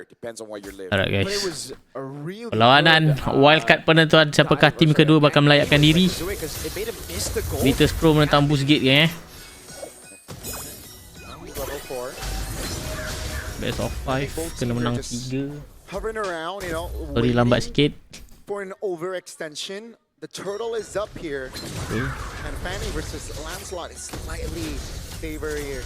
Depends on what you're living. Alright But it guys, was a really perlawanan wildcard penentuan siapakah tim kedua bakal melayakkan diri. It made him miss the goal. Vitus Pro menentang Boosgate ya. Level 4. Best of 5 kena menang 3. Hovering around, you know, Sorry lambat sikit. for an overextension. The turtle is up here, and Fanny versus Lancelot is slightly favoring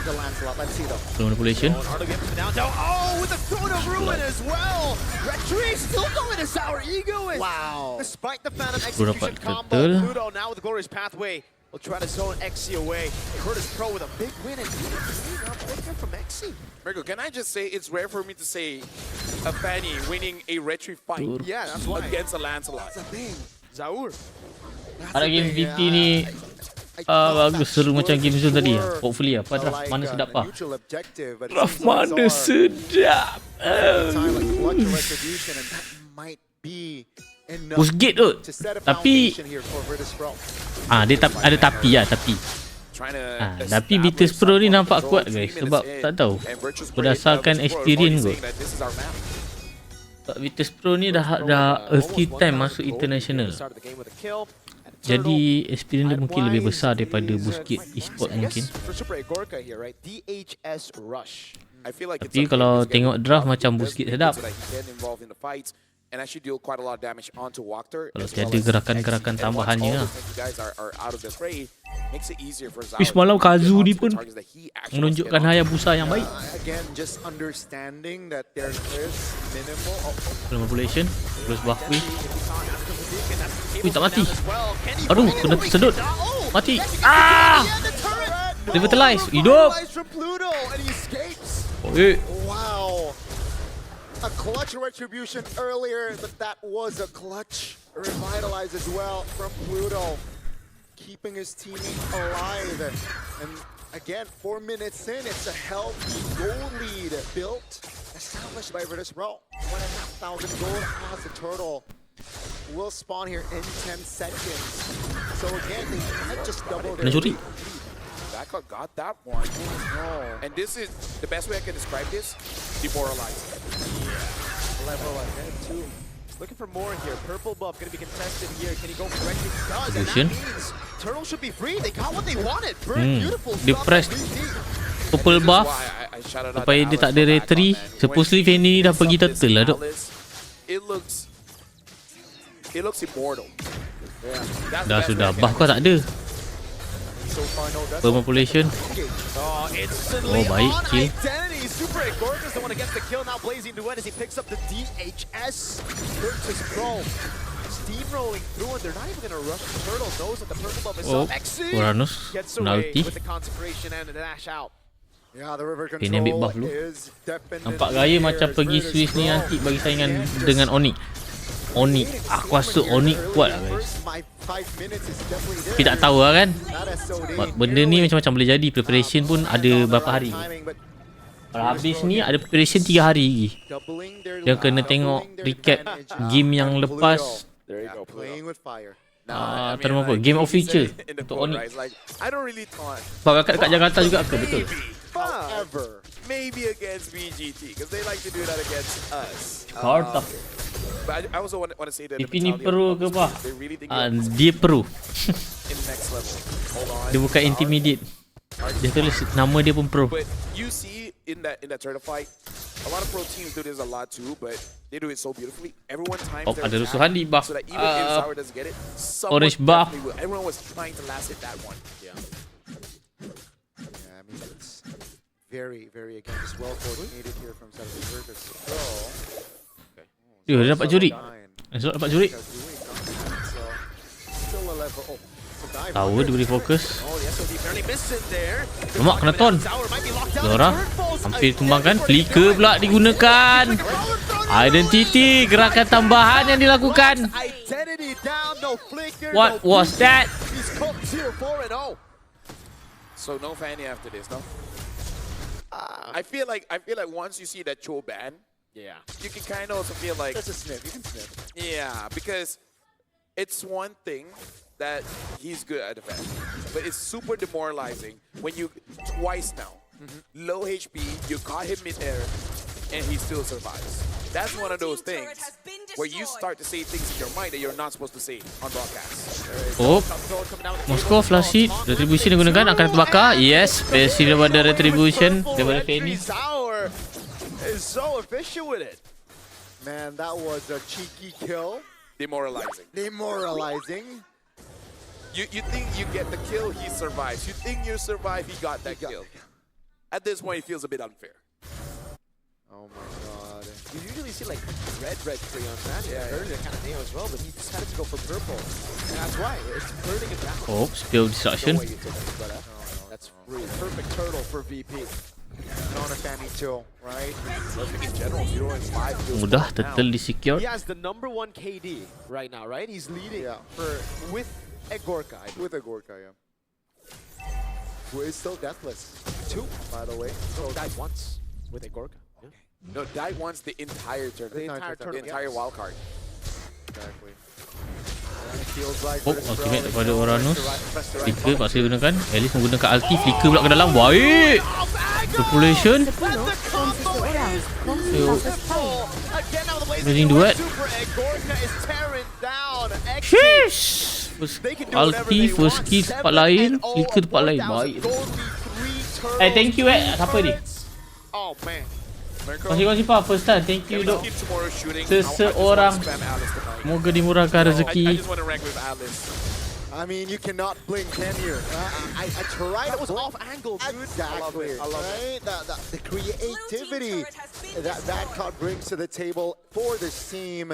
the Lancelot. Let's see though. Slow manipulation. Oh, with a throw to ruin as well. Retreat still going to sour ego. Wow. Despite the Phantom execution combo, Pluto now with the glorious pathway will try to zone Xe away. Curtis Pro with a big win and not picking from Xe. Mirko, can I just say it's rare for me to say a Fanny winning a retreat fight Yeah, that's why. against a Lancelot. That's the thing. Zaur. Ada game VT ni bagus, seru macam game zone tadi. Hopefully apa draft mana sedap lah. Draft mana sedap. Boosgate tu. Tapi dia ada tapi lah, tapi. Tapi Vitus Pro ni nampak kuat guys, sebab tak tahu berdasarkan experience kot. Sebab Vitus Pro ni dah a few time masuk international. Jadi experience dia mungkin lebih besar daripada Boosgate eSport mungkin. Tapi kalau tengok draft macam Boosgate sedap. Kalau tiada gerakan-gerakan tambahannya lah. Semalam Kazu ni pun menunjukkan Hayabusa yang baik. Manipulation terus buffway. Tak mati. Aduh, kena sedut. Mati. Revitalize. Hidup. Wow. A clutch retribution earlier, but that was a clutch revitalize as well from Pluto, keeping his teammate alive. And again, 4 minutes in, it's a healthy gold lead built, established by Virtus Pro. 1,500 gold as the turtle will spawn here in 10 seconds. So again, they might just double their lead. Backup got that one. And this is the best way I can describe this: demoralizing. Yeah. Level ahead too. Looking for more here. Purple buff going to be contested here. Can he go for it? He does. And that means Turtle should be free. They got what they wanted. Beautiful stuff. Depressed. Purple buff. Supaya dia tak ada retry. Supposedly Fanny dah pergi turtle lah duk. It looks immortal. Dah sudah. Buff kau tak ada. Manipulation. Oh, baik kill. Super Gorgeous the one against the kill now. Blazing duet as he picks up the DHS. Virtus Pro steamrolling through, and they're not even gonna rush the turtle. Knows that the purple buff is up. Xe gets away with the consecration and the dash out. Yeah, the river control is definitely. Nampak gaya macam pergi Swiss ni nanti bagi saingan dengan Onyx. Aku rasa Onyx kuat lah guys. Tapi tak tahu lah kan. Benda ni macam-macam boleh jadi. Preparation pun ada berapa hari. Kalau habis ni ada preparation 3 hari lagi. Dia kena tengok recap game yang lepas. Terima apa? Game of Future untuk Onyx. Sebab kakak dekat Jakarta juga ke? Betul? Maybe against BGT because they like to do that against us. Jakarta. But I also want to say that ini pro ke apa? Dia pro. Dia bukan intermediate. Dia tulis nama dia pun pro. But you see in that turtle fight, a lot of pro teams do this a lot too, but they do it so beautifully. Everyone times their ada rusuhan di buff. So that even if Sour doesn't get it, Orange buff. Everyone was trying to last hit that one. Yeah, I mean it's very again just well coordinated here from Virtus Pro. Dia dapat juri. Dapat juri. Tahu dia beri fokus. Lemak kena ton. Zora hampir tumbangkan. Flicker pula digunakan. Identity, gerakan tambahan yang dilakukan. What was that? So no Fanny after this, no? I feel like once you see that Cho ban, yeah, you can kind of also feel like that's a sniff. You can sniff. Yeah, because it's one thing that he's good at defense, but it's super demoralizing when you twice now low HP, you caught him mid-air, and he still survives. That's one of those things where you start to say things in your mind that you're not supposed to say on broadcast. Oh, Moskow flash hit. Retribution digunakan akan terbakar. Yes, special daripada Retribution daripada Fanny. Is so efficient with it. Man, that was a cheeky kill. Demoralizing. You think you get the kill, he survives. You think you survive, he got that kill. At this point, it feels a bit unfair. Oh my god. You usually see like red tree on Fanny. Yeah, earlier kind of name as well, but he decided to go for purple. And that's why. It's burning it down. Oh, spill destruction. That's really perfect turtle for VP. On a Fanny too, right? In general, 0-5 feels Mudah good now. turtle di-secure. He has the #1 KD right now, right? He's leading with Egorka. With Egorka, yeah. Who is still deathless. 2, by the way. So died once with Egorka. Yeah. No, died once the entire tournament. The entire wild card. Exactly. It feels like Oh, ultimate daripada Uranus. Flicker paksa gunakan. Alice menggunakan ulti. Flicker pula ke dalam. Baik. Population. Amazing duet. Sheesh. Ulti, first kill tempat lain. Flicker tempat lain. Baik. Thank you siapa ni? Oh man. Masih Pak, first time. Thank you dok. Seseorang. Semoga dimurahkan rezeki. I mean, you cannot blink, can you? I tried. That was off angle, dude. Exactly. I love it. The creativity that COD brings to the table for this team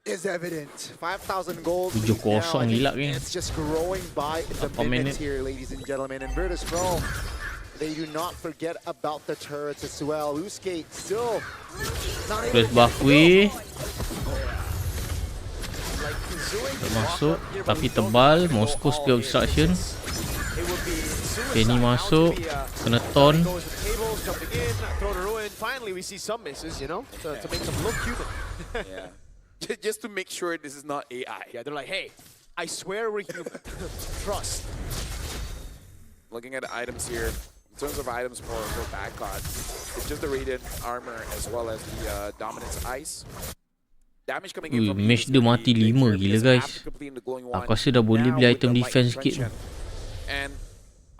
is evident. 5,000 gold. 7-0 gila kan. It's just growing by the minutes here, ladies and gentlemen. And Virtus Pro, they do not forget about the turrets as well. Boosgate still not able to buff we. Masuk tapi tebal. Moskow spill destruction. Fanny masuk. Kena ton. Finally we see some misses, you know, to make them look human. Yeah. Just to make sure this is not AI. Yeah, they're like, hey, I swear we're human. Trust. Looking at the items here, in terms of items for Backcot, it's just the Radiant Armor as well as the Dominance Ice. Damage coming in from match dia mati 5 gila guys. Aku rasa dah boleh beli item defense sikit. And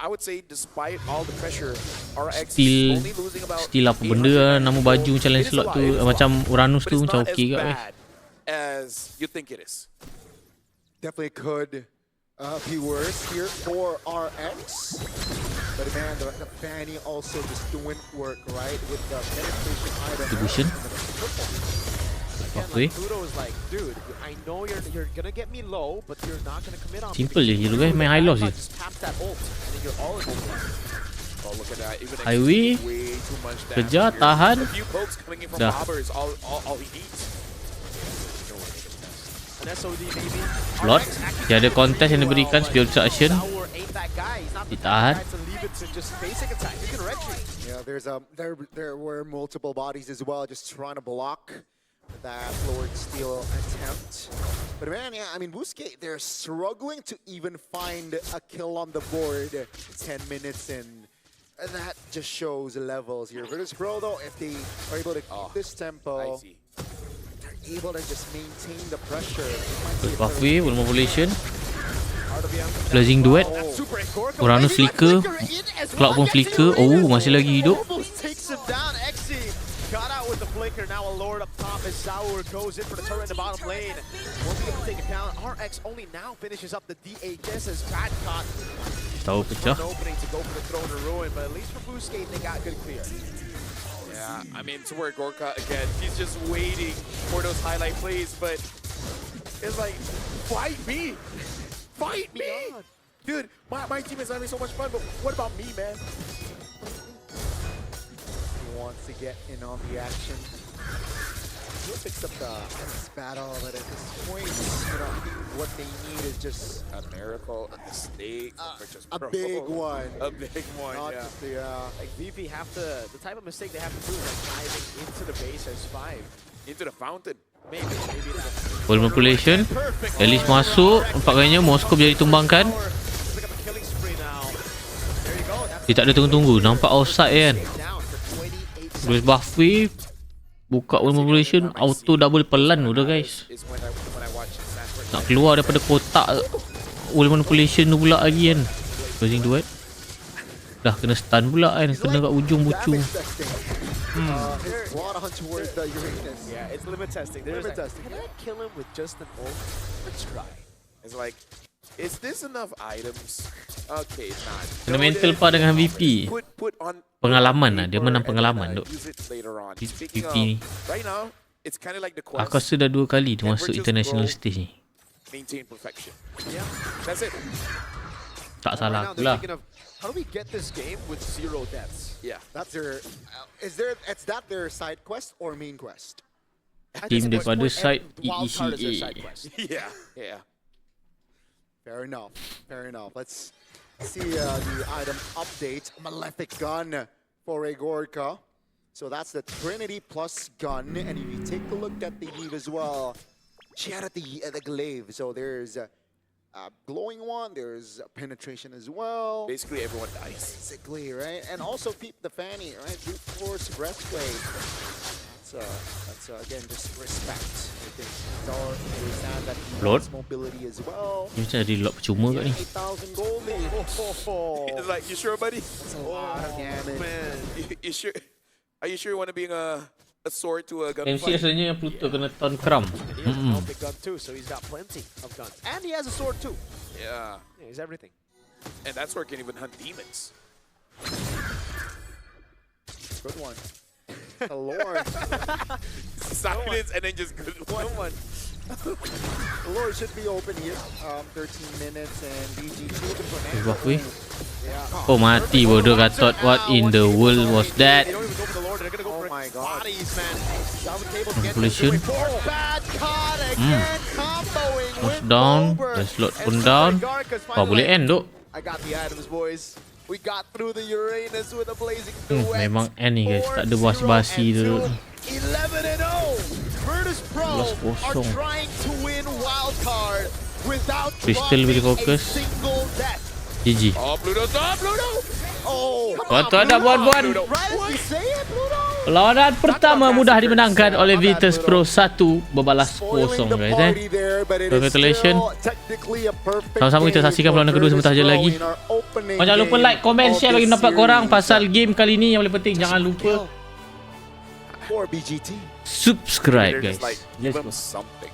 I would say despite all the pressure, RX still only losing about apa benda lah, nama baju challenge slot tu macam Uranus tu macam okey kat guys. As you think it is. Definitely could be worse here for RX. But man, the Fanny also just doing work, right? With the penetration item. Distribution. Again, like Pluto is like, dude, I know you're gonna get me low, but you're not gonna commit on me. Simple je hero guys, main high loss je. Just tap that ult, and then you're all in ult. Oh, look at that. Even Highway. way too much Kejar, tahan. A few pokes coming in from Dah. Bobber is all he needs. An SOD maybe. Slot. Dia ada contest yang diberikan spill destruction. Ditahan. Yeah, there were multiple bodies as well, just trying to block that Lord Steel attempt. But man, yeah, I mean, Boosgate, they're struggling to even find a kill on the board 10 minutes in. And that just shows levels here. Virtus Pro, though, if they are able to keep this tempo, they're able to just maintain the pressure. Buff way, one population. Blazing duet. Uranus flicker. Cloud pun flicker. Oh, masih lagi hidup. Got out with the flicker, now a Lord up top as Sour goes in for the turret in the bottom lane. Won't be able to take it down. RX only now finishes up the DHS as Badcott. Tahu pecah. An opening to go for the Throne of Ruin, but at least for Boosgate, they got good clear. Yeah, I mean, to where Gorka, again, he's just waiting for those highlight plays, but it's like, fight me! Fight me! Dude, my team is having so much fun, but what about me, man? Wants to get in on the action. He picks up the battle, but at this point, you know, what they need is just a miracle, a mistake, a big one. A big one, Not yeah. just Like VP have to, the type of mistake they have to do is like diving into the base as 5. Into the fountain. Maybe Full population. Alice masuk. Nampaknya Moskow jadi tumbangkan. Dia tak ada tunggu-tunggu. Nampak offside kan. Terus buffet. Buka wall manipulation. Auto double pelan udah guys. Is when I watch Sanford. Nak keluar daripada kotak wall manipulation tu pula lagi kan. Closing duet. Dah kena stun pula kan. Kena kat ujung bucung. His water hunt towards the Uranus. Yeah, it's limit testing. There's Limit like, testing. can I kill him with just an ult? Let's try. It's like, is this enough items? Okay, it's not. Kena mental pa dengan VP. Put on Pengalaman lah. Dia menang and, pengalaman duk. use it later on. VP Speaking of, ni. right now, it's kind of like the quest. Aku rasa dah 2 kali dia masuk international stage ni. Maintain perfection. Yeah. That's it. Tak Right salah now aku they're lah. thinking of how do we get this game with 0 deaths? Yeah. That's their. Is that their side quest or main quest? I Team think it's daripada point side and wildcard is their EECA. side quest. Yeah. Yeah. Fair enough. Fair enough. Let's see the item update. Malefic gun for a Gorka. So that's the Trinity plus gun. And if you take a look at the Eve as well, she had the glaive. So there's a glowing one. There's penetration as well. Basically, everyone dies. Basically, right? And also peep the Fanny, right? Brute force breastplate. That's again just respect. I think Dar understand that he Lord. wants mobility as well. Ni macam ada lock percuma kat ni. 8,000 gold lead. It's like, you sure, buddy? That's a lot of damage. Man, You sure? Are you sure you want to be a sword to a gun? MC asalnya yang Pluto kena ton kram. and he has a Celtic gun too, so he's got plenty of guns. And he has a sword too. Yeah. Yeah, he's everything. And that sword can even hunt demons. Good one. The Lord. Silence and then just good one. The Lord should be open here. 13 minutes and BG2 can put an Buffet. Yeah. Oh mati bodoh Gatot. What in the world was that? They don't even go for the Lord, they're gonna go Oh for my God. bodies, man. Salvin Cable's getting Manipulation. for bad caught again, comboing Mouse with down. Over. Dan slot And pun Super down. Garca's Wah finally boleh like, end duk. I got the items, boys. We got through the Uranus with a blazing duet. Memang end ni guys. Tak ada basi-basi tu. 11-0. Virtus Pro 11-0. are trying to win wildcard without Crystal dropping very a focus. single death. GG. Oh, Pluto, stop, Pluto! Oh, Gatot dah buat-buat. right as we say it, Pluto. Lawanan pertama mudah dimenangkan oleh Virtus Pro 1 berbalas Spoiling 0 the guys party there, but it is Congratulations. still technically a perfect Sama-sama kita game saksikan for perlawanan kedua Virtus sebentar je Pro lagi. in our opening Jangan lupa game like, komen, of share bagi this dapat korang series. pasal game kali ni yang paling penting. Jangan lupa For BGT. subscribe They're guys. just like, give them something.